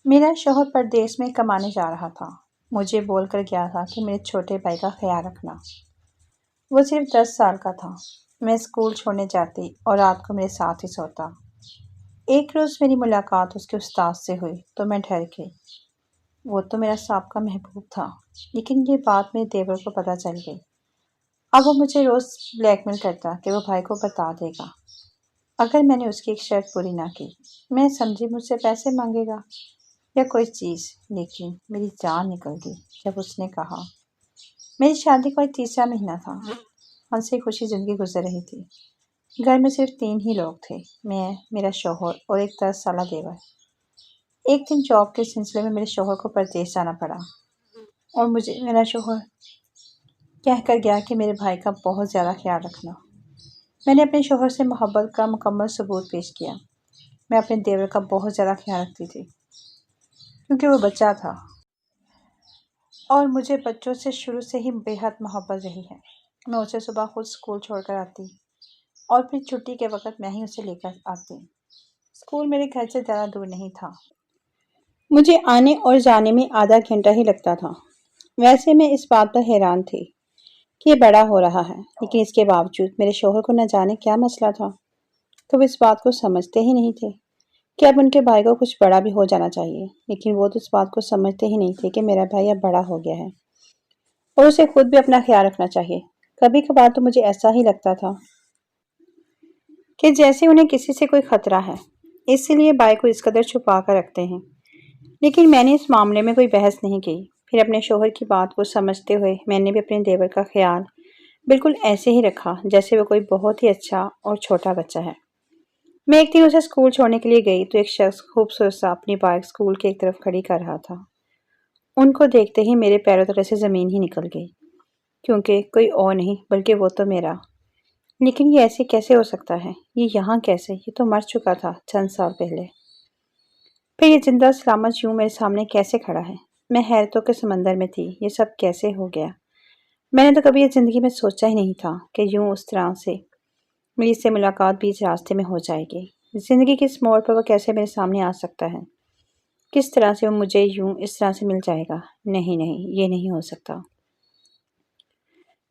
میرا شوہر پردیس میں کمانے جا رہا تھا۔ مجھے بول کر گیا تھا کہ میرے چھوٹے بھائی کا خیال رکھنا۔ وہ صرف 10 سال کا تھا۔ میں اسکول چھوڑنے جاتی اور رات کو میرے ساتھ ہی سوتا۔ ایک روز میری ملاقات اس کے استاد سے ہوئی تو میں ڈر گئی۔ وہ تو میرا سابقہ محبوب تھا، لیکن یہ بات میرے دیور کو پتہ چل گئی۔ اب وہ مجھے روز بلیک میل کرتا کہ وہ بھائی کو بتا دے گا اگر میں نے اس کی ایک شرط پوری نہ کی۔ میں سمجھی مجھ سے پیسے مانگے گا یا کوئی چیز، لیکن میری جان نکل گئی جب اس نے کہا۔ میری شادی کا 3واں مہینہ تھا۔ ہنسی خوشی زندگی گزر رہی تھی۔ گھر میں صرف 3 ہی لوگ تھے، میں، میرا شوہر اور ایک 10 سالہ دیور۔ ایک دن جاب کے سلسلے میں میرے شوہر کو پردیس جانا پڑا اور مجھے میرا شوہر کہہ کر گیا کہ میرے بھائی کا بہت زیادہ خیال رکھنا۔ میں نے اپنے شوہر سے محبت کا مکمل ثبوت پیش کیا۔ میں اپنے دیور کا بہت زیادہ خیال رکھتی تھی کیونکہ وہ بچہ تھا اور مجھے بچوں سے شروع سے ہی بے حد محبت رہی ہے۔ میں اسے صبح خود اسکول چھوڑ کر آتی اور پھر چھٹی کے وقت میں ہی اسے لے کر آتی۔ اسکول میرے گھر سے زیادہ دور نہیں تھا۔ مجھے آنے اور جانے میں آدھا گھنٹہ ہی لگتا تھا۔ ویسے میں اس بات پر حیران تھی کہ یہ بڑا ہو رہا ہے، لیکن اس کے باوجود میرے شوہر کو نہ جانے کیا مسئلہ تھا۔ تو وہ اس بات کو سمجھتے ہی نہیں تھے کہ اب ان کے بھائی کو کچھ بڑا بھی ہو جانا چاہیے، لیکن وہ تو اس بات کو سمجھتے ہی نہیں تھے کہ میرا بھائی اب بڑا ہو گیا ہے اور اسے خود بھی اپنا خیال رکھنا چاہیے۔ کبھی کبھار تو مجھے ایسا ہی لگتا تھا کہ جیسے انہیں کسی سے کوئی خطرہ ہے، اسی لیے بھائی کو اس قدر چھپا کر رکھتے ہیں، لیکن میں نے اس معاملے میں کوئی بحث نہیں کی۔ پھر اپنے شوہر کی بات کو سمجھتے ہوئے میں نے بھی اپنے دیور کا خیال بالکل ایسے ہی رکھا جیسے وہ کوئی بہت ہی اچھا اور چھوٹا بچہ ہے۔ میں ایک دن اسے اسکول چھوڑنے کے لیے گئی تو ایک شخص خوبصورت سا اپنی بائک اسکول کی ایک طرف کھڑی کر رہا تھا۔ ان کو دیکھتے ہی میرے پیروں تلے سے زمین ہی نکل گئی، کیونکہ کوئی اور نہیں بلکہ وہ تو میرا۔ لیکن یہ ایسے کیسے ہو سکتا ہے؟ یہ یہاں کیسے؟ یہ تو مر چکا تھا چند سال پہلے۔ پھر یہ زندہ سلامت یوں میرے سامنے کیسے کھڑا ہے؟ میں حیرتوں کے سمندر میں تھی، یہ سب کیسے ہو گیا؟ میں نے تو کبھی یہ زندگی میں سوچا ہی نہیں تھا کہ یوں اس طرح سے میری اس سے ملاقات بیچ راستے میں ہو جائے گی۔ زندگی کے اس موڑ پر وہ کیسے میرے سامنے آ سکتا ہے؟ کس طرح سے وہ مجھے یوں اس طرح سے مل جائے گا؟ نہیں، یہ نہیں ہو سکتا،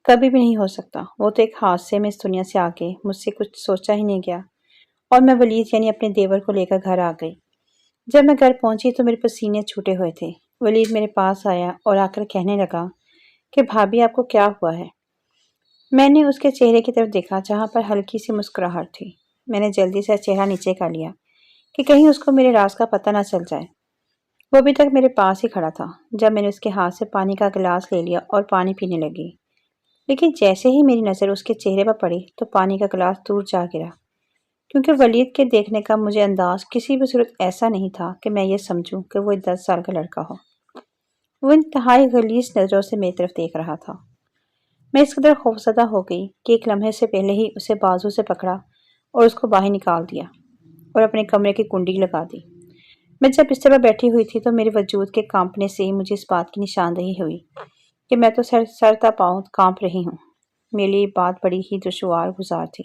کبھی بھی نہیں ہو سکتا۔ وہ تو ایک حادثے میں اس دنیا سے آگے مجھ سے کچھ سوچا ہی نہیں گیا اور میں ولید یعنی اپنے دیور کو لے کر گھر آ گئی۔ جب میں گھر پہنچی تو میرے پسینے چھوٹے ہوئے تھے۔ ولید میرے پاس آیا اور آ کر کہنے لگا کہ بھابھی آپ کو کیا ہوا ہے؟ میں نے اس کے چہرے کی طرف دیکھا جہاں پر ہلکی سی مسکراہٹ تھی۔ میں نے جلدی سے چہرہ نیچے کر لیا کہ کہیں اس کو میرے راز کا پتہ نہ چل جائے۔ وہ ابھی تک میرے پاس ہی کھڑا تھا جب میں نے اس کے ہاتھ سے پانی کا گلاس لے لیا اور پانی پینے لگی، لیکن جیسے ہی میری نظر اس کے چہرے پر پڑی تو پانی کا گلاس دور جا گرا، کیونکہ ولید کے دیکھنے کا مجھے انداز کسی بھی صورت ایسا نہیں تھا کہ میں یہ سمجھوں کہ وہ 10 سال کا لڑکا ہو۔ وہ انتہائی غلیظ نظروں سے میری طرف دیکھ رہا تھا۔ میں اس قدر خوفزدہ ہو گئی کہ ایک لمحے سے پہلے ہی اسے بازو سے پکڑا اور اس کو باہر نکال دیا اور اپنے کمرے کی کنڈی لگا دی۔ میں جب بستر پر بیٹھی ہوئی تھی تو میرے وجود کے کانپنے سے ہی مجھے اس بات کی نشاندہی ہوئی کہ میں تو سر تا پاؤں کانپ رہی ہوں۔ میرے لیے بات بڑی ہی دشوار گزار تھی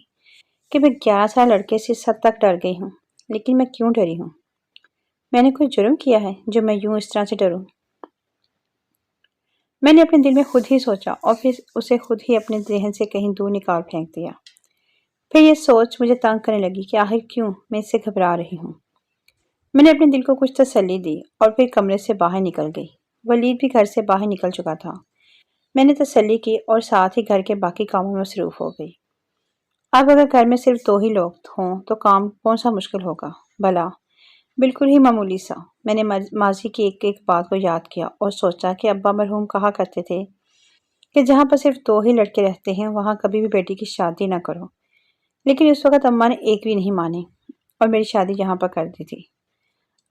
کہ میں 11 سال لڑکے سے اس حد تک ڈر گئی ہوں، لیکن میں کیوں ڈری ہوں؟ میں نے کوئی جرم کیا ہے جو میں یوں اس طرح سے ڈروں؟ میں نے اپنے دل میں خود ہی سوچا اور پھر اسے خود ہی اپنے ذہن سے کہیں دور نکال پھینک دیا۔ پھر یہ سوچ مجھے تنگ کرنے لگی کہ آخر کیوں میں اس سے گھبرا رہی ہوں۔ میں نے اپنے دل کو کچھ تسلی دی اور پھر کمرے سے باہر نکل گئی۔ ولید بھی گھر سے باہر نکل چکا تھا۔ میں نے تسلی کی اور ساتھ ہی گھر کے باقی کاموں میں مصروف ہو گئی۔ اب اگر گھر میں صرف 2 ہی لوگ ہوں تو کام کون سا مشکل ہوگا بھلا؟ بالکل ہی معمولی سا۔ میں نے ماضی کی ایک بات کو یاد کیا اور سوچا کہ ابا مرحوم کہا کرتے تھے کہ جہاں پر صرف 2 ہی لڑکے رہتے ہیں وہاں کبھی بھی بیٹی کی شادی نہ کرو، لیکن اس وقت اماں نے ایک بھی نہیں مانی اور میری شادی یہاں پر کر دی تھی۔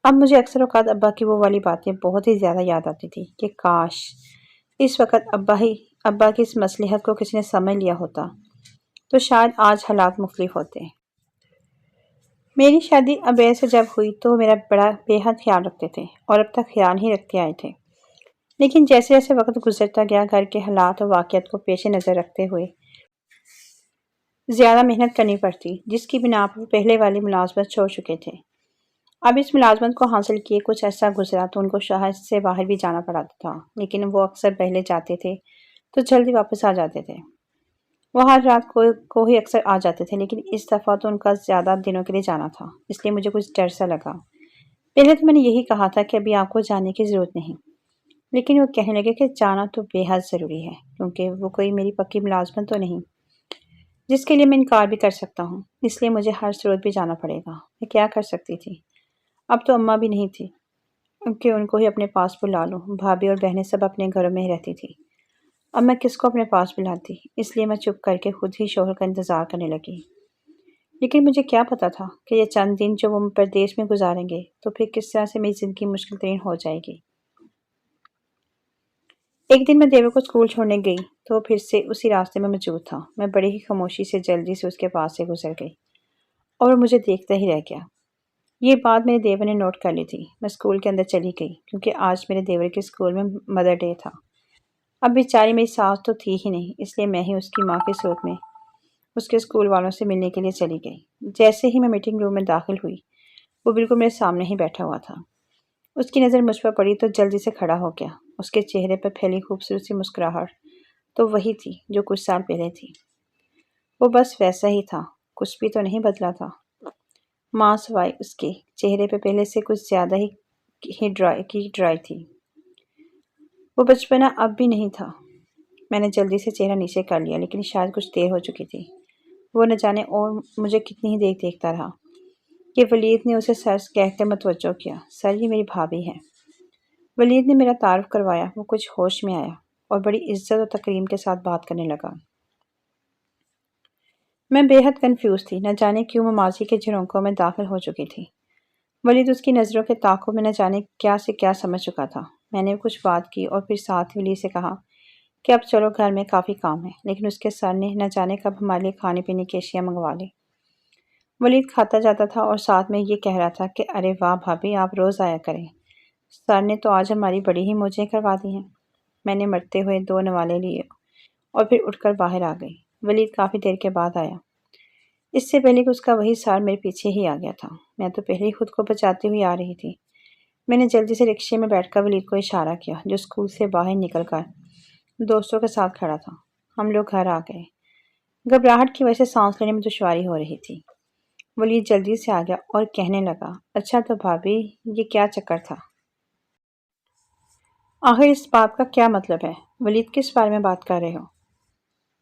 اب مجھے اکثر اوقات ابا کی وہ والی باتیں بہت ہی زیادہ یاد آتی تھی کہ کاش اس وقت ابا کی اس مصلحت کو کسی نے سمجھ لیا ہوتا تو شاید آج حالات مختلف ہوتے۔ میری شادی ابے سے جب ہوئی تو میرا بڑا بے حد خیال رکھتے تھے اور اب تک خیال ہی رکھتے آئے تھے، لیکن جیسے جیسے وقت گزرتا گیا گھر کے حالات اور واقعات کو پیش نظر رکھتے ہوئے زیادہ محنت کرنی پڑتی، جس کی بنا پر پہلے والی ملازمت چھوڑ چکے تھے۔ اب اس ملازمت کو حاصل کیے کچھ عرصہ گزرا تو ان کو شہر سے باہر بھی جانا پڑا تھا، لیکن وہ اکثر پہلے جاتے تھے تو جلدی واپس آ جاتے تھے۔ وہ ہر رات کو ہی اکثر آ جاتے تھے، لیکن اس دفعہ تو ان کا زیادہ دنوں کے لیے جانا تھا، اس لیے مجھے کچھ ڈر سا لگا۔ پہلے تو میں نے یہی کہا تھا کہ ابھی آپ کو جانے کی ضرورت نہیں، لیکن وہ کہنے لگے کہ جانا تو بے حد ضروری ہے، کیونکہ وہ کوئی میری پکی ملازمت تو نہیں جس کے لیے میں انکار بھی کر سکتا ہوں، اس لیے مجھے ہر صورت بھی جانا پڑے گا۔ میں کیا کر سکتی تھی؟ اب تو اماں بھی نہیں تھی کہ ان کو ہی اپنے پاس بلا لوں، بھابھی اور بہنیں سب اپنے گھروں میں ہی رہتی تھی۔ اب میں کس کو اپنے پاس بلاتی؟ اس لیے میں چپ کر کے خود ہی شوہر کا انتظار کرنے لگی۔ لیکن مجھے کیا پتا تھا کہ یہ چند دن جو وہ پردیس میں گزاریں گے تو پھر کس طرح سے میری زندگی مشکل ترین ہو جائے گی۔ ایک دن میں دیور کو اسکول چھوڑنے گئی تو پھر سے اسی راستے میں موجود تھا۔ میں بڑی ہی خاموشی سے جلدی سے اس کے پاس سے گزر گئی اور وہ مجھے دیکھتا ہی رہ گیا۔ یہ بات میرے دیور نے نوٹ کر لی تھی۔ میں اسکول کے اندر چلی گئی کیونکہ آج میرے دیور کے اسکول میں مدر ڈے تھا۔ اب بیچاری میری ساس تو تھی ہی نہیں، اس لیے میں ہی اس کی ماں کے صورت میں اس کے اسکول والوں سے ملنے کے لیے چلی گئی۔ جیسے ہی میں میٹنگ روم میں داخل ہوئی، وہ بالکل میرے سامنے ہی بیٹھا ہوا تھا۔ اس کی نظر مجھ پر پڑی تو جلدی سے کھڑا ہو گیا۔ اس کے چہرے پر پھیلی خوبصورت سی مسکراہٹ تو وہی تھی جو کچھ سال پہلے تھی۔ وہ بس ویسا ہی تھا، کچھ بھی تو نہیں بدلا تھا۔ ماں سوائے اس کے چہرے پہ پہلے سے کچھ زیادہ ہی ڈرائی تھی۔ وہ بچپنا اب بھی نہیں تھا۔ میں نے جلدی سے چہرہ نیچے کر لیا، لیکن شاید کچھ دیر ہو چکی تھی۔ وہ نہ جانے اور مجھے کتنی ہی دیکھتا رہا کہ ولید نے اسے سر کہہ کر متوجہ کیا۔ سر، یہ میری بھابھی ہے۔ ولید نے میرا تعارف کروایا۔ وہ کچھ ہوش میں آیا اور بڑی عزت اور تکریم کے ساتھ بات کرنے لگا۔ میں بے حد کنفیوز تھی، نہ جانے کیوں وہ ماضی کے جھروکوں میں داخل ہو چکی تھی۔ ولید اس کی نظروں کے تعاقب میں نہ جانے کیا سے کیا سمجھ چکا تھا۔ میں نے کچھ بات کی اور پھر ساتھ ہی ولید سے کہا کہ اب چلو، گھر میں کافی کام ہے، لیکن اس کے سر نے نہ جانے کب ہمارے لیے کھانے پینے کی اشیاء منگوا لی۔ ولید کھاتا جاتا تھا اور ساتھ میں یہ کہہ رہا تھا کہ ارے واہ بھابھی، آپ روز آیا کریں، سر نے تو آج ہماری بڑی ہی موجیں کروا دی ہیں۔ میں نے مرتے ہوئے 2 نوالے لیے اور پھر اٹھ کر باہر آ گئی۔ ولید کافی دیر کے بعد آیا، اس سے پہلے کہ اس کا وہی سار میرے پیچھے ہی آ گیا تھا۔ میں تو پہلے ہی خود کو بچاتی ہوئی آ رہی تھی۔ میں نے جلدی سے رکشے میں بیٹھ کر ولید کو اشارہ کیا، جو اسکول سے باہر نکل کر دوستوں کے ساتھ کھڑا تھا۔ ہم لوگ گھر آ گئے۔ گھبراہٹ کی وجہ سے سانس لینے میں دشواری ہو رہی تھی۔ ولید جلدی سے آ گیا اور کہنے لگا، اچھا تو بھابھی، یہ کیا چکر تھا؟ آخر اس بات کا کیا مطلب ہے؟ ولید، کس بارے میں بات کر رہے ہو؟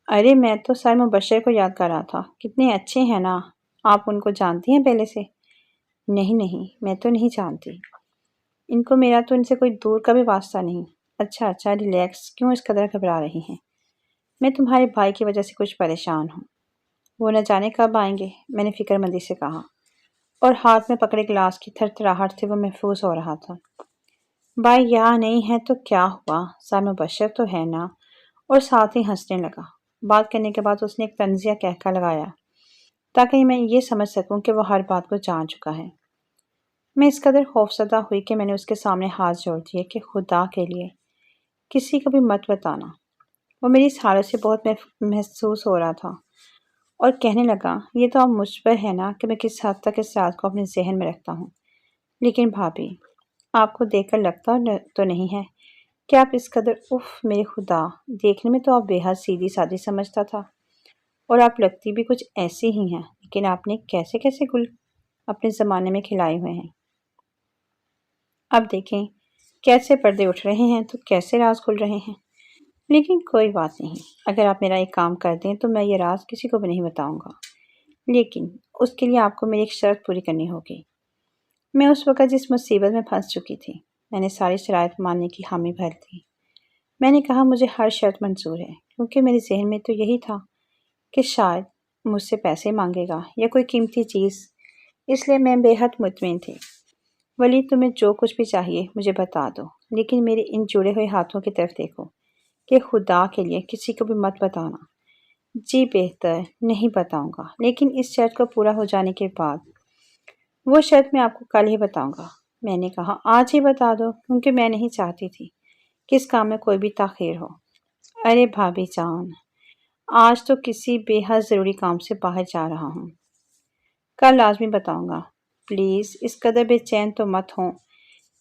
ارے میں تو سر مبشر کو یاد کر رہا تھا، کتنے اچھے ہیں نا، آپ ان کو جانتی ہیں پہلے سے؟ نہیں، میں تو نہیں جانتی ان کو، میرا تو ان سے کوئی دور کا بھی واسطہ نہیں۔ اچھا ریلیکس، کیوں اس قدر گھبرا رہی ہیں؟ میں تمہارے بھائی کی وجہ سے کچھ پریشان ہوں۔ وہ نہ جانے کب آئیں گے، میں نے فکر مندی سے کہا، اور ہاتھ میں پکڑے گلاس کی تھرتھراہٹ سے وہ محفوظ ہو رہا تھا۔ بھائی یہاں نہیں ہے تو کیا ہوا، سر مبشر تو ہے نا، اور ساتھ ہی ہنسنے لگا۔ بات کرنے کے بعد اس نے ایک طنزیہ کہکا لگایا تاکہ میں یہ سمجھ سکوں کہ وہ ہر بات کو جان چکا ہے۔ میں اس قدر خوفزدہ ہوئی کہ میں نے اس کے سامنے ہاتھ جوڑ دیے کہ خدا کے لیے کسی کو بھی مت بتانا۔ وہ میری اس حالت سے بہت محسوس ہو رہا تھا اور کہنے لگا، یہ تو اب مجھ پر ہے نا کہ میں کس حد تک اس رات کو اپنے ذہن میں رکھتا ہوں۔ لیکن بھابھی، آپ کو دیکھ کر لگتا تو نہیں ہے کہ آپ اس قدر میرے خدا، دیکھنے میں تو آپ بے حد سیدھی سادھی سمجھتا تھا، اور آپ لگتی بھی کچھ ایسی ہی ہیں، لیکن آپ نے کیسے گل اپنے زمانے میں کھلائے ہوئے ہیں۔ اب دیکھیں کیسے پردے اٹھ رہے ہیں تو کیسے راز کھل رہے ہیں۔ لیکن کوئی بات نہیں، اگر آپ میرا ایک کام کر دیں تو میں یہ راز کسی کو بھی نہیں بتاؤں گا، لیکن اس کے لیے آپ کو میری ایک شرط پوری کرنی ہوگی۔ میں اس وقت جس مصیبت میں پھنس چکی تھی، میں نے ساری شرائط ماننے کی حامی بھر دی۔ میں نے کہا مجھے ہر شرط منظور ہے، کیونکہ میرے ذہن میں تو یہی تھا کہ شاید مجھ سے پیسے مانگے گا یا کوئی قیمتی چیز، اس لیے میں بے حد مطمئن تھی۔ ولید، تمہیں جو کچھ بھی چاہیے مجھے بتا دو، لیکن میرے ان جڑے ہوئے ہاتھوں کی طرف دیکھو کہ خدا کے لیے کسی کو بھی مت بتانا۔ جی بہتر، نہیں بتاؤں گا، لیکن اس شرط کو پورا ہو جانے کے بعد۔ وہ شرط میں آپ کو کل ہی بتاؤں گا۔ میں نے کہا آج ہی بتا دو، کیونکہ میں نہیں چاہتی تھی کہ اس کام میں کوئی بھی تاخیر ہو۔ ارے بھابھی جان، آج تو کسی بے حد ضروری کام سے باہر جا رہا ہوں، کل لازمی بتاؤں گا۔ پلیز اس قدر بے چین تو مت ہوں۔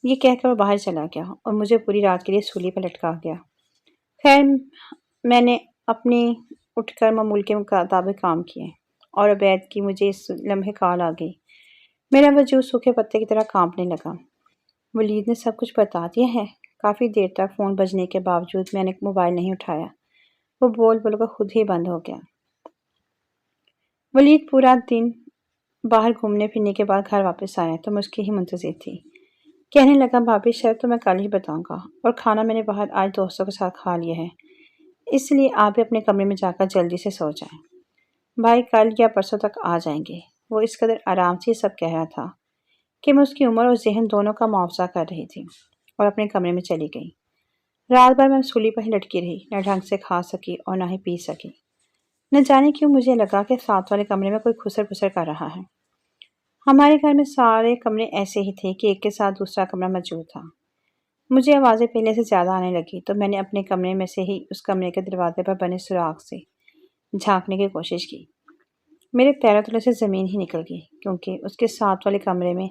یہ کہہ کر وہ باہر چلا گیا اور مجھے پوری رات کے لیے سولی پر لٹکا گیا۔ خیر میں نے اپنی اٹھ کر معمول کے مطابق کام کیے اور عبید کی مجھے اس لمحے کال آ گئی۔ میرا وجود سوکھے پتے کی طرح کانپنے لگا۔ ولید نے سب کچھ بتا دیا ہے؟ کافی دیر تک فون بجنے کے باوجود میں نے موبائل نہیں اٹھایا۔ وہ بول کر خود ہی بند ہو گیا۔ ولید پورا دن باہر گھومنے پھرنے کے بعد گھر واپس آیا تو میں اس کی ہی منتظر تھی۔ کہنے لگا بھابھی شرط تو میں کل ہی بتاؤں گا، اور کھانا میں نے باہر آج دوستوں کے ساتھ کھا لیا ہے، اس لیے آپ بھی اپنے کمرے میں جا کر جلدی سے سو جائیں۔ بھائی کل یا پرسوں تک آ جائیں گے۔ وہ اس قدر آرام سے یہ سب کہہ رہا تھا کہ میں اس کی عمر اور ذہن دونوں کا معاوضہ کر رہی تھی اور اپنے کمرے میں چلی گئی۔ رات بھر میں سولی پر ہی لٹکی رہی، نہ ڈھنگ سے کھا سکی اور نہ ہی پی سکی۔ نہ جانے کیوں مجھے لگا کہ ساتھ والے کمرے میں کوئی خسر پسر کر رہا ہے۔ ہمارے گھر میں سارے کمرے ایسے ہی تھے کہ ایک کے ساتھ دوسرا کمرہ موجود تھا۔ مجھے آوازیں پہلے سے زیادہ آنے لگی تو میں نے اپنے کمرے میں سے ہی اس کمرے کے دروازے پر بنے سوراخ سے جھانکنے کی کوشش کی۔ میرے پیروں تلے سے زمین ہی نکل گئی، کیونکہ اس کے ساتھ والے کمرے میں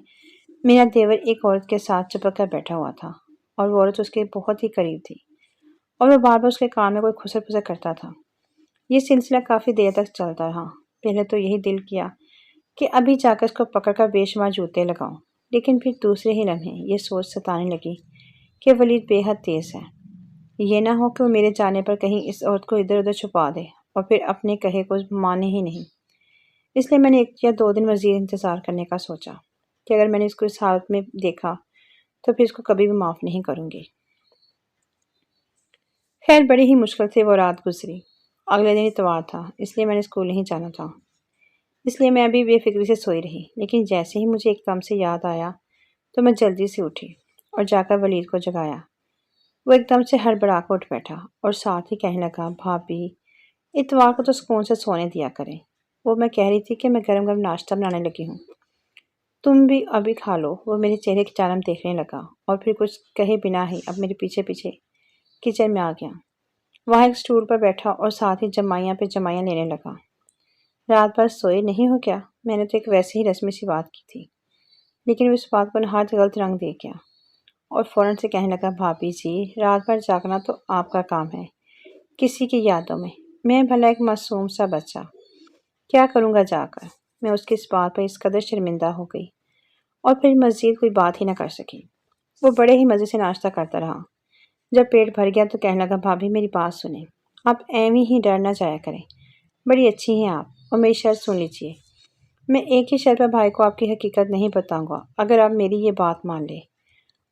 میرا دیور ایک عورت کے ساتھ چپک کر بیٹھا ہوا تھا، اور وہ عورت اس کے بہت ہی قریب تھی، اور وہ بار بار اس کے کان میں کوئی خسر پسر کرتا تھا۔ یہ سلسلہ کافی دیر تک چلتا رہا۔ پہلے تو یہی دل کیا کہ ابھی جا کر اس کو پکڑ کر بے شمار جوتے لگاؤں، لیکن پھر دوسرے ہی لمحے یہ سوچ ستانے لگی کہ ولید بے حد تیز ہے۔ یہ نہ ہو کہ وہ میرے جانے پر کہیں اس عورت کو ادھر ادھر چھپا دے اور پھر اپنے کہے کو مانے ہی نہیں۔ اس لیے میں نے 1 یا 2 دن مزید انتظار کرنے کا سوچا کہ اگر میں نے اس کو اس حالت میں دیکھا تو پھر اس کو کبھی بھی معاف نہیں کروں گی۔ خیر بڑی ہی مشکل سے وہ رات گزری۔ اگلے دن اتوار تھا، اس لیے میں نے اسکول نہیں جانا تھا، اس لیے میں ابھی بے فکری سے سوئی رہی۔ لیکن جیسے ہی مجھے ایک دم سے یاد آیا تو میں جلدی سے اٹھی اور جا کر ولید کو جگایا۔ وہ ایک دم سے ہڑبڑا کر اٹھ بیٹھا اور ساتھ ہی کہنے لگا بھابھی اتوار کو تو سکون سے سونے دیا کریں۔ وہ میں کہہ رہی تھی کہ میں گرم گرم ناشتہ بنانے لگی ہوں، تم بھی ابھی کھا لو۔ وہ میرے چہرے کی جانب دیکھنے لگا اور پھر کچھ کہے بنا ہی اب میرے پیچھے پیچھے کچن میں آ گیا۔ وہاں ایک سٹول پر بیٹھا اور ساتھ ہی جمائیاں پہ جمائیاں لینے لگا۔ رات بھر سوئے نہیں ہو کیا؟ میں نے تو ایک ویسے ہی رسمی سی بات کی تھی، لیکن وہ اس بات کو نہایت غلط رنگ دے گیا اور فوراً سے کہنے لگا بھابھی جی رات بھر جاگنا تو آپ کا کام ہے، کسی کی یادوں میں بھلا ایک معصوم سا بچہ کیا کروں گا جا کر۔ میں اس کی اس بات پر اس قدر شرمندہ ہو گئی اور پھر مزید کوئی بات ہی نہ کر سکی۔ وہ بڑے ہی مزے سے ناشتہ کرتا رہا۔ جب پیٹ بھر گیا تو کہنے لگا بھابھی میری بات سنیں، آپ ایویں ہی ڈر نہ جایا کریں، بڑی اچھی ہیں آپ، اور میری شرط سن لیجیے۔ میں ایک ہی شرط پر بھائی کو آپ کی حقیقت نہیں بتاؤں گا، اگر آپ میری یہ بات مان لیں۔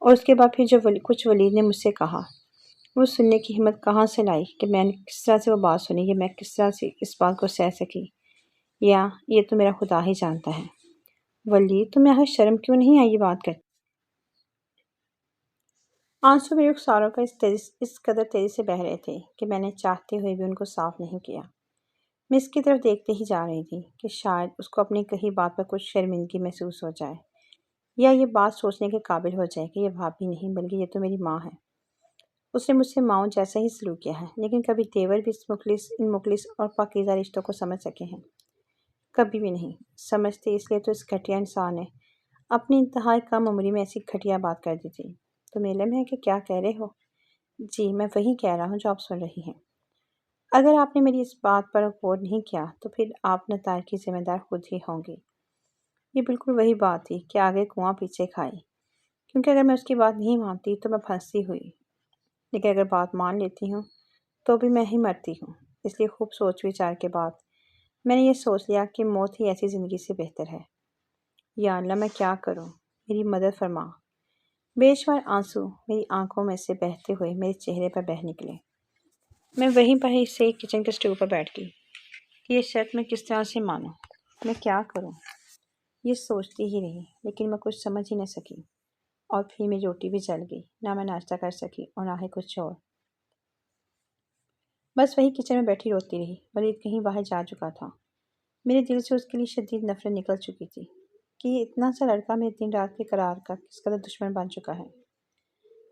اور اس کے بعد پھر جو کچھ ولید نے مجھ سے کہا وہ سننے کی ہمت کہاں سے لائی کہ میں نے کس طرح سے وہ بات سنی، یا میں کس طرح سے اس بات کو سہ سکی، یا یہ تو میرا خدا ہی جانتا ہے۔ ولید تمہیں آخر شرم کیوں نہیں آئی یہ بات کرتی؟ آنسو میرے رخساروں پر اس قدر تیزی سے بہہ رہے تھے کہ میں نے چاہتے ہوئے بھی ان کو صاف نہیں کیا۔ میں اس کی طرف دیکھتے ہی جا رہی تھی کہ شاید اس کو اپنی کہی بات پر کچھ شرمندگی محسوس ہو جائے، یا یہ بات سوچنے کے قابل ہو جائے کہ یہ بھابھی نہیں بلکہ یہ تو میری ماں ہے۔ اس نے مجھ سے ماؤں جیسا ہی سلوک کیا ہے، لیکن کبھی دیور بھی ان مخلص اور پاکیزہ رشتوں کو سمجھ سکے ہیں؟ کبھی بھی نہیں سمجھتے، اس لیے تو اس گھٹیا انسان نے اپنی انتہائی کم عمری میں ایسی گھٹیا بات کر دی تھی۔ تمہیں علم ہے کہ کیا کہہ رہے ہو؟ جی میں وہی کہہ رہا ہوں جو آپ سن رہی ہیں۔ اگر آپ نے میری اس بات پر غور نہیں کیا تو پھر آپ نتائج کی ذمہ دار خود ہی ہوں گی۔ یہ بالکل وہی بات تھی کہ آگے کنواں پیچھے کھائی، کیونکہ اگر میں اس کی بات نہیں مانتی تو میں پھنسی ہوئی، لیکن اگر بات مان لیتی ہوں تو بھی میں ہی مرتی ہوں۔ اس لیے خوب سوچ وچار کے بعد میں نے یہ سوچ لیا کہ موت ہی ایسی زندگی سے بہتر ہے۔ یا اللہ میں کیا کروں، میری مدد فرما۔ بے شمار آنسو میری آنکھوں میں سے بہتے ہوئے میرے چہرے پر بہہ نکلے۔ میں وہیں پر ہی سے کچن کے اسٹول پر بیٹھ گئی کہ یہ شرط میں کس طرح سے مانوں، میں کیا کروں۔ یہ سوچتی ہی رہی، لیکن میں کچھ سمجھ ہی نہ سکی، اور پھر میری روٹی بھی جل گئی، نہ میں ناشتہ کر سکی اور نہ ہی کچھ اور۔ بس وہی کچن میں بیٹھی روتی رہی۔ ولید کہیں باہر جا چکا تھا۔ میرے دل سے اس کے لیے شدید نفرت نکل چکی تھی کہ یہ اتنا سا لڑکا میرے دن رات کے قرار کا کس قدر دشمن بن چکا ہے۔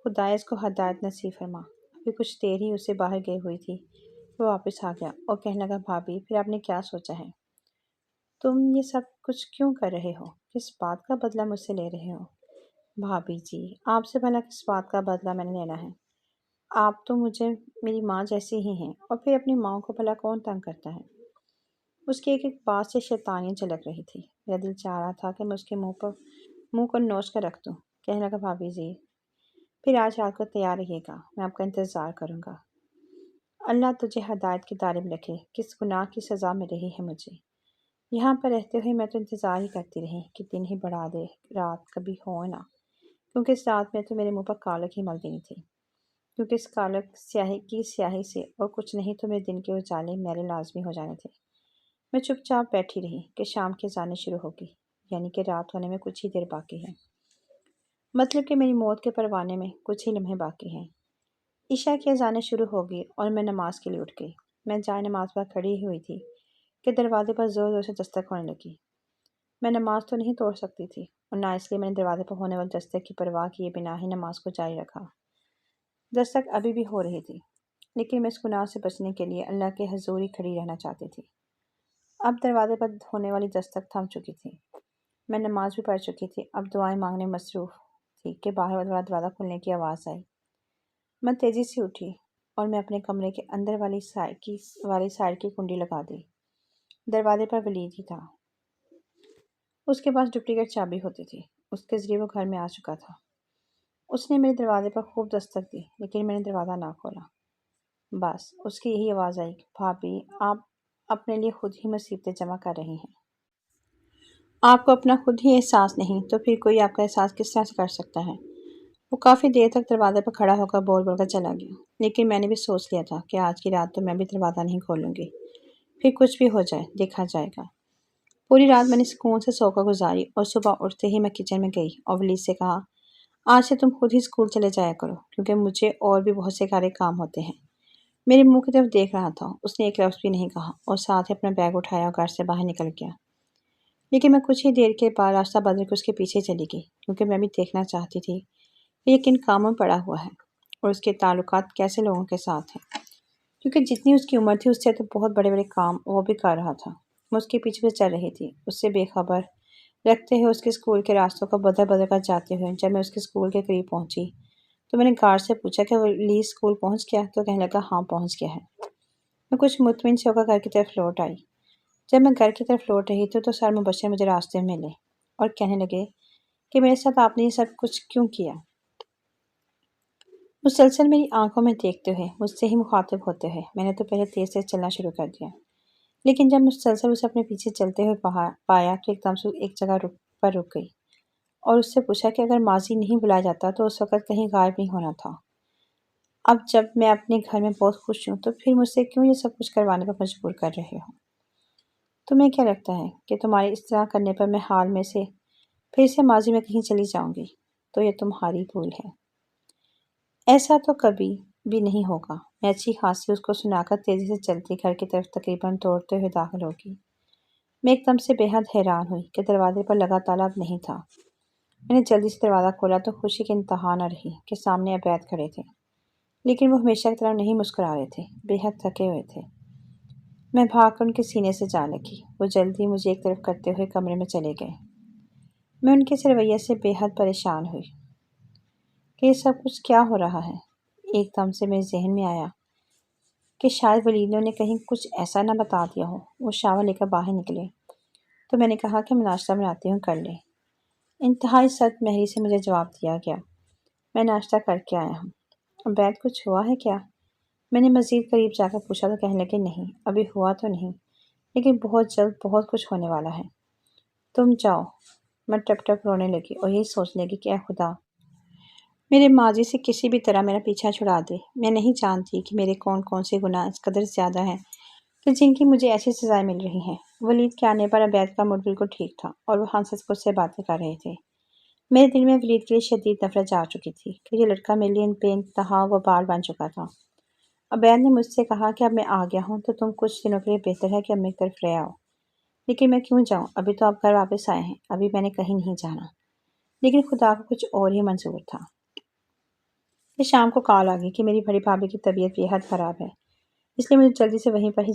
خدایا اس کو ہدایت نصیب فرما۔ ابھی کچھ دیر ہی اسے باہر گئی ہوئی تھی، وہ واپس آ گیا اور کہنے لگا بھابھی پھر آپ نے کیا سوچا ہے؟ تم یہ سب کچھ کیوں کر رہے ہو؟ کس بات کا بدلہ مجھ سے لے رہے ہو؟ بھابھی جی، آپ سے بھلا کس بات کا بدلہ میں نے لینا ہے؟ آپ تو مجھے میری ماں جیسی ہی ہیں، اور پھر اپنی ماں کو بھلا کون تنگ کرتا ہے؟ اس کی ایک ایک بات سے شیطانیت جھلک رہی تھی۔ میرا دل چاہ رہا تھا کہ میں اس کے منہ کو نوچ کر رکھ دوں۔ کہنے لگا بھابھی جی، پھر آج رات کو تیار رہیے گا، میں آپ کا انتظار کروں گا۔ اللہ تجھے ہدایت کی طالب رکھے، کس گناہ کی سزا مل رہی ہے مجھے؟ یہاں پر رہتے ہوئے میں تو انتظار ہی کرتی رہی کہ دن ہی بڑھا دے، رات کبھی ہو نہ، کیونکہ اس رات میں تو میرے منہ پر کالک ہی مل دینی تھی، کیونکہ اس کالک سیاہی سے اور کچھ نہیں تو میرے دن کے اجالے میرے لازمی ہو جانے تھے۔ میں چپ چاپ بیٹھی رہی کہ شام کی اذانیں شروع ہوگی، یعنی کہ رات ہونے میں کچھ ہی دیر باقی ہے، مطلب کہ میری موت کے پروانے میں کچھ ہی لمحے باقی ہیں۔ عشاء کی اذانیں شروع ہوگی اور میں نماز کے لیے اٹھ گئی۔ میں جائے نماز پر کھڑی ہوئی تھی کہ دروازے پر زور زور سے دستک ہونے لگی۔ میں نماز تو نہیں توڑ سکتی تھی، اور نہ اس لیے میں نے دروازے پر ہونے والے دستک کی پرواہ کیے بنا ہی نماز کو جاری رکھا۔ دستک ابھی بھی ہو رہی تھی، لیکن میں اس گناہ سے بچنے کے لیے اللہ کے حضور ہی کھڑی رہنا چاہتی تھی۔ اب دروازے پر ہونے والی دستک تھم چکی تھی، میں نماز بھی پڑھ چکی تھی، اب دعائیں مانگنے میں مصروف تھی کہ باہر والا دروازہ کھلنے کی آواز آئی۔ میں تیزی سے اٹھی اور میں اپنے کمرے کے اندر والی سائڈ کی کنڈی لگا دی۔ دروازے پر ولید ہی تھا۔ اس کے پاس ڈپلیکیٹ چابی ہوتی تھی، اس کے ذریعے وہ گھر میں آ چکا تھا۔ اس نے میرے دروازے پر خوب دستک دی، لیکن میں نے دروازہ نہ کھولا۔ بس اس کی یہی آواز آئی کہ بھابھی، آپ اپنے لیے خود ہی مصیبتیں جمع کر رہی ہیں۔ آپ کو اپنا خود ہی احساس نہیں تو پھر کوئی آپ کا احساس کس طرح سے کر سکتا ہے؟ وہ کافی دیر تک دروازے پر کھڑا ہو کر بول کر چلا گیا، لیکن میں نے بھی سوچ لیا تھا کہ آج کی رات تو میں بھی دروازہ نہیں کھولوں گی، پھر کچھ بھی ہو جائے دیکھا جائے گا۔ پوری رات میں نے سکون سے سو کر گزاری، اور صبح اٹھتے ہی میں کچن میں گئی اور ولید سے کہا، آج سے تم خود ہی اسکول چلے جایا کرو، کیونکہ مجھے اور بھی بہت سے سارے کام ہوتے ہیں۔ میرے منہ کی طرف دیکھ رہا تھا، اس نے ایک لفظ بھی نہیں کہا، اور ساتھ ہی اپنا بیگ اٹھایا اور گھر سے باہر نکل گیا۔ لیکن میں کچھ ہی دیر کے بعد راستہ بدل کے اس کے پیچھے چلی گئی، کیونکہ میں بھی دیکھنا چاہتی تھی کہ یہ کن کاموں میں پڑا ہوا ہے اور اس کے تعلقات کیسے لوگوں کے ساتھ ہیں، کیونکہ جتنی اس کی عمر تھی اس سے تو بہت بڑے بڑے کام وہ بھی کر رہا تھا۔ میں اس کے پیچھے چل رہی تھی، اس سے بے خبر رکھتے ہوئے اس کے اسکول کے راستوں کو بدل بدل کر جاتے ہوئے۔ جب میں اس کے اسکول کے قریب پہنچی تو میں نے گارڈ سے پوچھا کہ وہ ولید اسکول پہنچ گیا؟ تو کہنے لگا ہاں پہنچ گیا ہے۔ میں کچھ مطمئن سے ہو کر گھر کی طرف لوٹ آئی۔ جب میں گھر کی طرف لوٹ رہی تھی تو سر مبشر مجھے راستے میں ملے اور کہنے لگے کہ میرے ساتھ آپ نے یہ سب کچھ کیوں کیا؟ مسلسل میری آنکھوں میں دیکھتے ہوئے، مجھ سے ہی مخاطب ہوتے ہوئے میں نے تو پہلے تیز تیز چلنا شروع کر دیا، لیکن جب مسلسل اسے اپنے پیچھے چلتے ہوئے پایا تو ایک دم سے ایک جگہ پر رک گئی اور اس سے پوچھا کہ اگر ماضی نہیں بلایا جاتا تو اس وقت کہیں غائب نہیں ہونا تھا۔ اب جب میں اپنے گھر میں بہت خوش ہوں تو پھر مجھ سے کیوں یہ سب کچھ کروانے پر مجبور کر رہے ہو؟ تمہیں کیا لگتا ہے کہ تمہاری اس طرح کرنے پر میں حال میں سے پھر سے ماضی میں کہیں چلی جاؤں گی؟ تو یہ تمہاری بھول ہے، ایسا تو کبھی بھی نہیں ہوگا۔ میں اچھی خاصی اس کو سنا کر تیزی سے چلتی گھر کی طرف تقریباً توڑتے ہوئے داخل ہوگی۔ میں ایک دم سے بے حد حیران ہوئی کہ دروازے پر لگا تالا اب نہیں تھا۔ میں نے جلدی سے دروازہ کھولا تو خوشی کی انتہا نہ رہی کہ سامنے عبید کھڑے تھے، لیکن وہ ہمیشہ کی طرح نہیں مسکرا رہے تھے، بے حد تھکے ہوئے تھے۔ میں بھاگ کر ان کے سینے سے جا لگی، وہ جلدی مجھے ایک طرف کرتے ہوئے کمرے میں چلے گئے۔ میں ان کے اس رویے سے بے حد پریشان ہوئی کہ یہ سب کچھ کیا ہو رہا ہے۔ ایک دم سے میرے ذہن میں آیا کہ شاید ولیدوں نے کہیں کچھ ایسا نہ بتا دیا ہو۔ وہ شاور لے کر باہر نکلے تو میں نے کہا کہ میں ناشتہ بناتی ہوں، کر لیں۔ انتہائی سخت مہری سے مجھے جواب دیا گیا، میں ناشتہ کر کے آیا ہوں۔ عبید کچھ ہوا ہے کیا؟ میں نے مزید قریب جا کر پوچھا تو کہنے لگے نہیں، ابھی ہوا تو نہیں، لیکن بہت جلد بہت کچھ ہونے والا ہے۔ تم جاؤ۔ میں ٹپ ٹپ رونے لگی اور یہی سوچنے لگی کہ اے خدا، میرے ماضی سے کسی بھی طرح میرا پیچھا چھڑا دے۔ میں نہیں جانتی کہ میرے کون کون سے گناہ اس قدر زیادہ ہیں کہ جن کی مجھے ایسی سزائیں مل رہی ہیں۔ ولید کے آنے پر عبید کا موڈ بالکل ٹھیک تھا اور وہ ہنس ہنس سے باتیں کر رہے تھے۔ میرے دل میں ولید کے لیے شدید نفرت جا چکی تھی کہ یہ لڑکا میرے لیے بے انتہا وبال بن چکا تھا۔ عبید نے مجھ سے کہا کہ اب میں آ گیا ہوں تو تم کچھ دنوں کے لیے بہتر ہے کہ اب میری طرف رہ آؤ۔ لیکن میں کیوں جاؤں؟ ابھی تو آپ گھر واپس آئے ہیں، ابھی میں نے کہیں نہیں جانا۔ لیکن خدا کو کچھ اور ہی منظور تھا۔ پھر شام کو کال آ گئی کہ میری بڑی بھابھی کی طبیعت بے حد خراب ہے، اس لیے مجھے جلدی سے وہیں پر ہی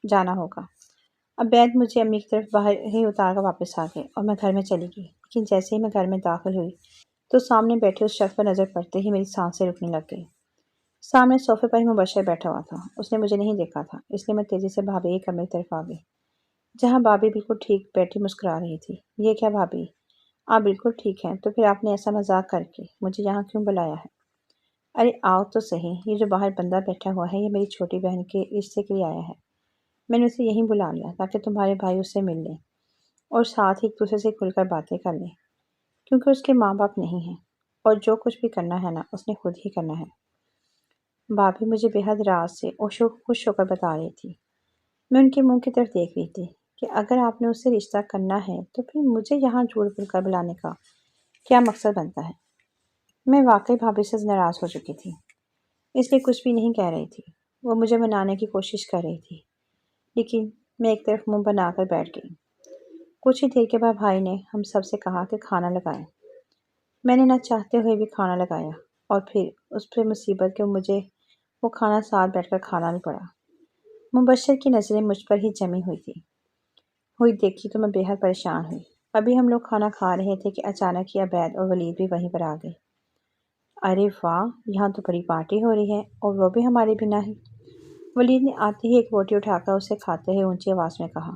جانا ہوگا۔ عبید مجھے امی کی طرف باہر ہی اتار کر واپس آ گئے اور میں گھر میں چلی گئی، لیکن جیسے ہی میں گھر میں داخل ہوئی تو سامنے بیٹھے اس شخص پر نظر پڑتے ہی میری سانسیں رکنے لگ گئی۔ سامنے صوفے پر ہی مبشر بیٹھا ہوا تھا۔ اس نے مجھے نہیں دیکھا تھا، اس لیے میں تیزی سے بھابھی کے کمرے کی طرف آ گئی، جہاں بھابھی بالکل ٹھیک بیٹھی مسکرا رہی تھی۔ یہ کیا بھابھی، آپ بالکل ٹھیک ہیں؟ تو پھر آپ نے ایسا مذاق کر کے مجھے یہاں کیوں بلایا ہے؟ ارے آؤ تو صحیح، یہ جو باہر بندہ بیٹھا ہوا ہے یہ میری چھوٹی بہن کے رشتے کے لیے آیا ہے۔ میں نے اسے یہیں بلا لیا تاکہ تمہارے بھائی اس سے مل لیں اور ساتھ ہی ایک دوسرے سے کھل کر باتیں کر لیں، کیونکہ اس کے ماں باپ نہیں ہیں اور جو کچھ بھی کرنا ہے نا اس نے خود ہی کرنا ہے۔ بھابھی مجھے بے حد راز سے اور خوش ہو کر بتا رہی تھی۔ میں ان کے منہ کی طرف دیکھ رہی تھی کہ اگر آپ نے اس سے رشتہ کرنا ہے تو پھر مجھے یہاں جھوٹ بول کر بلانے کا کیا مقصد بنتا ہے؟ میں واقعی بھابھی سے ناراض ہو چکی تھی، اس لیے کچھ بھی نہیں کہہ رہی تھی۔ وہ مجھے منانے کی کوشش کر رہی تھی، لیکن میں ایک طرف منہ بنا کر بیٹھ گئی۔ کچھ ہی دیر کے بعد بھائی نے ہم سب سے کہا کہ کھانا لگائیں۔ میں نے نہ چاہتے ہوئے بھی کھانا لگایا اور پھر اس پر مصیبت کہ مجھے وہ کھانا ساتھ بیٹھ کر کھانا بھی پڑا۔ مبشر کی نظریں مجھ پر ہی جمی ہوئی دیکھی تو میں بے حد پریشان ہوئی۔ ابھی ہم لوگ کھانا کھا رہے تھے کہ اچانک ہی عبید اور ولید بھی وہیں پر آ گئے۔ ارے واہ، یہاں تو بڑی پارٹی ہو رہی ہے اور وہ بھی ہمارے بنا ہی۔ ولید نے آتے ہی ایک روٹی اٹھا کر اسے کھاتے ہوئے اونچی آواز میں کہا۔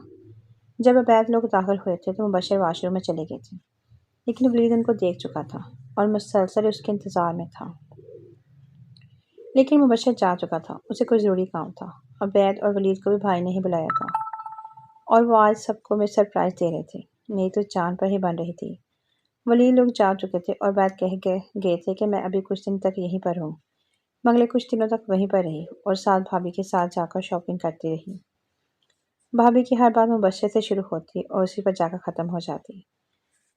جب عبید لوگ داخل ہوئے تھے تو مبشر واش روم میں چلے گئے تھے، لیکن ولید ان کو دیکھ چکا تھا اور مسلسل اس کے انتظار میں تھا۔ لیکن مبشر جا چکا تھا، اسے کوئی ضروری کام تھا۔ عبید اور ولید کو بھی بھائی نے ہی بلایا تھا اور وہ آج سب کو میں سرپرائز دے رہے تھے۔ میری تو جان پر ہی بن رہی تھی۔ ولید لوگ جا چکے تھے اور عبید کہہ گئے تھے کہ میں ابھی کچھ دن تک یہیں پر ہوں۔ میں اگلے کچھ دنوں تک وہیں پر رہی اور ساتھ بھابھی کے ساتھ جا کر شاپنگ کرتی رہی۔ بھابھی کی ہر بات مبشر سے شروع ہوتی اور اسی پر جا کر ختم ہو جاتی،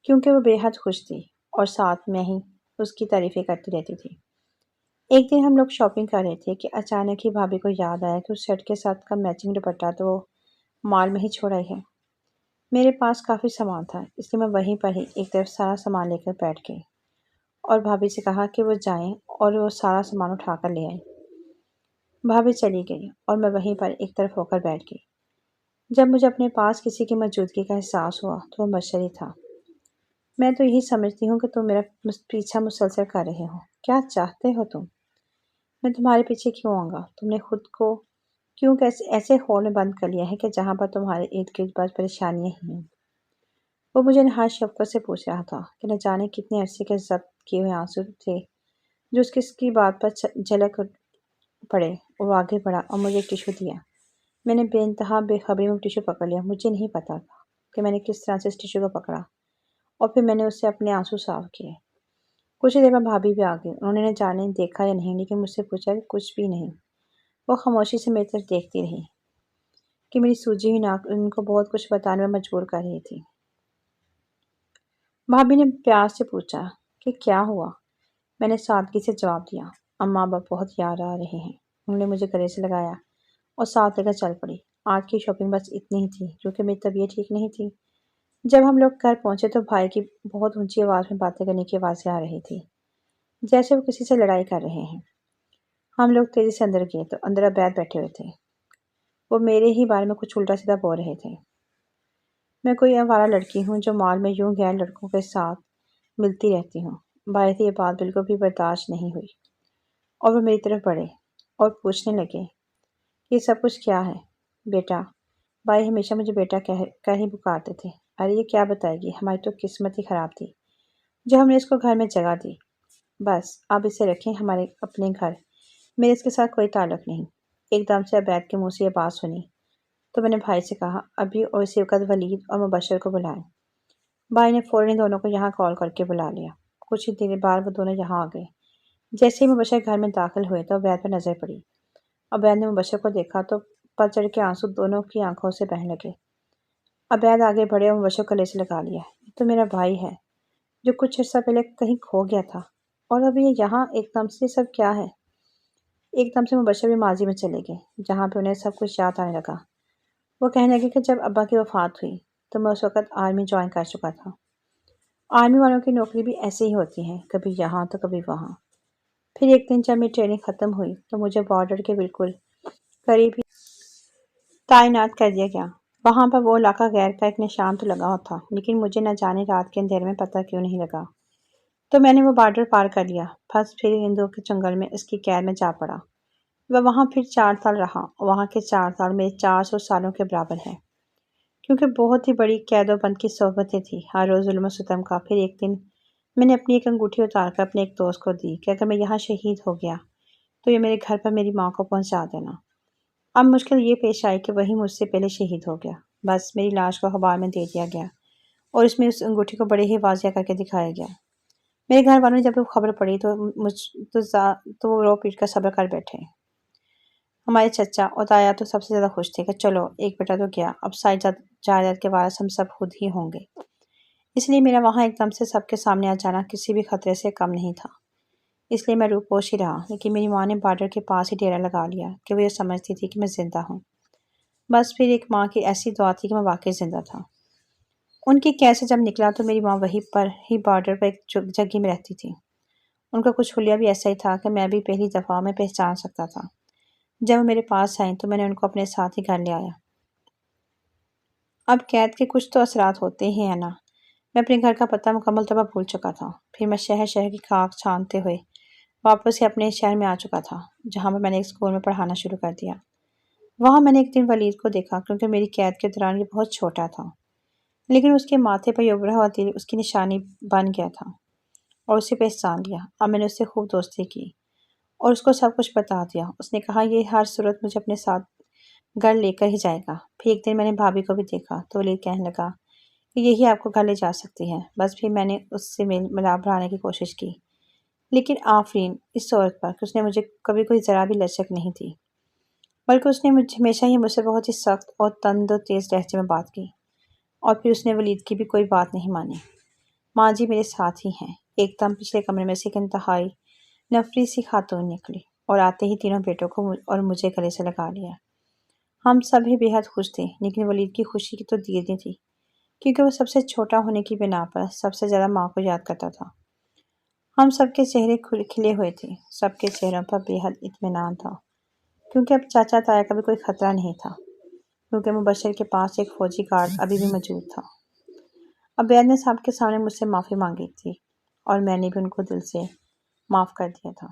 کیونکہ وہ بے حد خوش تھی اور ساتھ میں ہی اس کی تعریفیں کرتی رہتی تھی۔ ایک دن ہم لوگ شاپنگ کر رہے تھے کہ اچانک ہی بھابھی کو یاد آیا کہ اس سیٹ کے ساتھ کا میچنگ دوپٹہ تو وہ مال میں ہی چھوڑ آئی ہے۔ میرے پاس کافی سامان تھا، اس لیے میں وہیں پر ہی ایک طرف سارا سامان لے کر بیٹھ گئی اور بھابھی سے کہا کہ وہ جائیں اور وہ سارا سامان اٹھا کر لے آئیں۔ بھابھی چلی گئی اور میں وہیں پر ایک طرف ہو کر بیٹھ گئی۔ جب مجھے اپنے پاس کسی کی موجودگی کا احساس ہوا تو وہ مبشر ہی تھا۔ میں تو یہی سمجھتی ہوں کہ تم میرا پیچھا مسلسل کر رہے ہو۔ کیا چاہتے ہو تم؟ میں تمہارے پیچھے کیوں آؤں گا؟ تم نے خود کو کیوں ایسے ہول میں بند کر لیا ہے کہ جہاں پر تمہارے ارد گرد بس پریشانیاں ہی ہیں؟ وہ مجھے نہایت شفقت سے پوچھ رہا تھا کہ نہ جانے کتنے عرصے کے ضبط کیے ہوئے آنسو تھے جو اس کی بات پر جھلک پڑے۔ وہ آگے بڑھا اور مجھے ایک ٹیشو دیا۔ میں نے بے انتہا بے خبری میں ٹیشو پکڑ لیا۔ مجھے نہیں پتا تھا کہ میں نے کس طرح سے اس ٹیشو کو پکڑا اور پھر میں نے اس سے اپنے آنسو صاف کیے۔ کچھ دیر میں بھابھی بھی آ گئی۔ انہوں نے جانے دیکھا یا نہیں، لیکن مجھ سے پوچھا کہ کچھ بھی نہیں۔ وہ خاموشی سے میری طرف دیکھتی رہی کہ میری سوجی ہوئی ناک ان کو بہت کچھ بتانے میں مجبور کر رہی تھی۔ بھابھی نے پیار سے پوچھا کہ کیا ہوا؟ میں نے سادگی سے جواب دیا، اماں ابا بہت یاد آ رہے ہیں۔ انہوں نے مجھے گلے سے لگایا اور ساتھ لے کر چل پڑی۔ آج کی شاپنگ بس اتنی ہی تھی کیونکہ میری طبیعت ٹھیک نہیں تھی۔ جب ہم لوگ گھر پہنچے تو بھائی کی بہت اونچی آواز میں باتیں کرنے کی آوازیں آ رہی تھی، جیسے وہ کسی سے لڑائی کر رہے ہیں۔ ہم لوگ تیزی سے اندر گئے تو اندر عبید بیٹھے ہوئے تھے۔ وہ میرے ہی بارے میں کچھ الٹا سیدھا بول رہے تھے۔ میں کوئی آوارہ لڑکی ہوں جو مال میں یوں غیر لڑکوں کے ساتھ ملتی رہتی ہوں۔ بھائی سے یہ بات بالکل بھی برداشت نہیں ہوئی اور وہ میری طرف بڑھے اور پوچھنے لگے یہ سب کچھ کیا ہے بیٹا؟ بھائی ہمیشہ مجھے بیٹا کہہ ہی پکارتے تھے۔ ارے یہ کیا بتائے گی، ہماری تو قسمت ہی خراب تھی جو ہم نے اس کو گھر میں جگہ دی۔ بس آپ اسے رکھیں ہمارے اپنے گھر، میرے اس کے ساتھ کوئی تعلق نہیں۔ ایک دم سے عبید کے منہ سے یہ بات سنی تو میں نے بھائی سے کہا ابھی اور اسی وقت ولید اور مبشر کو بلائیں۔ بھائی نے فوراً دونوں کو یہاں کال کر کے بلا لیا۔ کچھ ہی دیر بعد وہ دونوں یہاں آ گئے۔ جیسے ہی مبشر گھر میں داخل ہوئے تو عبید پر نظر پڑی۔ عبید نے مبشر کو دیکھا تو پل چڑھ کے آنسو دونوں کی آنکھوں سے بہنے لگے۔ عبید آگے بڑھے اور مبشر کو گلے سے لگا لیا۔ یہ تو میرا بھائی ہے جو کچھ عرصہ پہلے کہیں کھو گیا تھا اور اب یہ یہاں ایک دم سے سب کیا ہے؟ ایک دم سے مبشر بھی ماضی میں چلے گئے جہاں پہ انہیں سب کچھ یاد آنے لگا۔ وہ کہنے لگے کہ جب ابا کی وفات ہوئی تو میں اس وقت آرمی جوائن کر چکا تھا۔ آرمی والوں کی نوکری بھی ایسے ہی ہوتی ہے، کبھی یہاں تو کبھی وہاں۔ پھر ایک دن جب میری ٹریننگ ختم ہوئی تو مجھے بارڈر کے بالکل قریب ہی تعینات کر دیا گیا۔ وہاں پر وہ علاقہ غیر کا ایک نشان تو لگا ہوا تھا، لیکن مجھے نہ جانے رات کے اندھیرے میں پتہ کیوں نہیں لگا۔ تو میں نے وہ بارڈر پار کر لیا، پھنس پھر ہندوؤں کے چنگل میں اس کی قید میں جا پڑا۔ وہ وہاں پھر 4 سال رہا، وہاں کے 4 سال میرے 400 سالوں کے برابر ہیں، کیونکہ بہت ہی بڑی قید و بند کی صحبتیں تھیں، ہر روز ظلم و ستم کا۔ پھر ایک دن میں نے اپنی ایک انگوٹھی اتار کر اپنے ایک دوست کو دی کہ اگر میں یہاں شہید ہو گیا تو یہ میرے گھر پر میری ماں کو پہنچا دینا۔ اب مشکل یہ پیش آئی کہ وہی مجھ سے پہلے شہید ہو گیا۔ بس میری لاش کو اخبار میں دے دیا گیا اور اس میں اس انگوٹھی کو بڑے ہی واضح کر کے دکھایا گیا۔ میرے گھر والوں نے جب وہ خبر پڑی تو وہ رو پیٹ کر صبر کر بیٹھے۔ ہمارے چچا اور تایا تو سب سے زیادہ خوش تھے کہ چلو ایک بیٹا تو گیا، اب ساری جائیداد کے وارث ہم سب خود ہی ہوں گے۔ اس لیے میرا وہاں ایک دم سے سب کے سامنے آ جانا کسی بھی خطرے سے کم نہیں تھا۔ اس لیے میں روپوش ہی رہا، لیکن میری ماں نے بارڈر کے پاس ہی ڈیرا لگا لیا کہ وہ یہ سمجھتی تھی کہ میں زندہ ہوں۔ بس پھر ایک ماں کی ایسی دعا تھی کہ میں واقعی زندہ تھا۔ ان کی قید سے جب نکلا تو میری ماں وہیں پر ہی بارڈر پر ایک جگہ میں رہتی تھی۔ ان کا کچھ حلیہ بھی ایسا ہی تھا کہ میں بھی پہلی دفعہ میں پہچان سکتا تھا۔ جب وہ میرے پاس آئیں تو میں نے ان کو اپنے ساتھ ہی گھر لے آیا۔ اب قید کے کچھ تو اثرات ہوتے ہی ہیں نا۔ میں اپنے گھر کا پتہ مکمل طور پر بھول چکا تھا۔ پھر میں شہر کی خاک چھانتے ہوئے واپس سے اپنے شہر میں آ چکا تھا، جہاں پر میں نے ایک اسکول میں پڑھانا شروع کر دیا۔ وہاں میں نے ایک دن ولید کو دیکھا، کیونکہ میری قید کے دوران یہ بہت چھوٹا تھا، لیکن اس کے ماتھے پر یہ ابھرا ہوا تیر اس کی نشانی بن گیا تھا اور اسے پہچان لیا۔ اب میں نے اس سے خوب دوستی کی اور اس کو سب کچھ بتا دیا۔ اس نے کہا یہ ہر صورت مجھے اپنے ساتھ گھر لے کر ہی جائے گا۔ پھر ایک دن میں نے بھابھی کو بھی دیکھا تو ولید کہنے لگا کہ یہی آپ کو گھر لے جا سکتی ہے۔ بس پھر میں نے اس سے ملاپ بڑھانے کی کوشش کی، لیکن آفرین اس عورت پر کہ اس نے مجھے کبھی کوئی ذرا بھی لچک نہیں دی، بلکہ اس نے ہمیشہ ہی مجھ سے بہت ہی سخت اور تند و تیز لہجے میں بات کی، اور پھر اس نے ولید کی بھی کوئی بات نہیں مانی۔ ماں جی میرے ساتھ ہی ہیں۔ ایک دم پچھلے کمرے میں سے ایک انتہائی نفری سی خاتون نکلی اور آتے ہی تینوں بیٹوں کو اور مجھے گلے سے لگا لیا۔ ہم سب ہی بے حد خوش تھے، لیکن ولید کی خوشی کی تو دیر نہیں تھی، کیونکہ وہ سب سے چھوٹا ہونے کی بنا پر سب سے زیادہ ماں کو یاد کرتا تھا۔ ہم سب کے چہرے کھلے ہوئے تھے، سب کے چہروں پر بے حد اطمینان تھا، کیونکہ اب چاچا تایا کا بھی کوئی خطرہ نہیں تھا، کیونکہ مبشر کے پاس ایک فوجی گارڈ ابھی بھی موجود تھا۔ عبید نے سب کے سامنے مجھ سے معافی مانگی تھی اور میں نے بھی ان کو دل سے معاف کر دیا تھا۔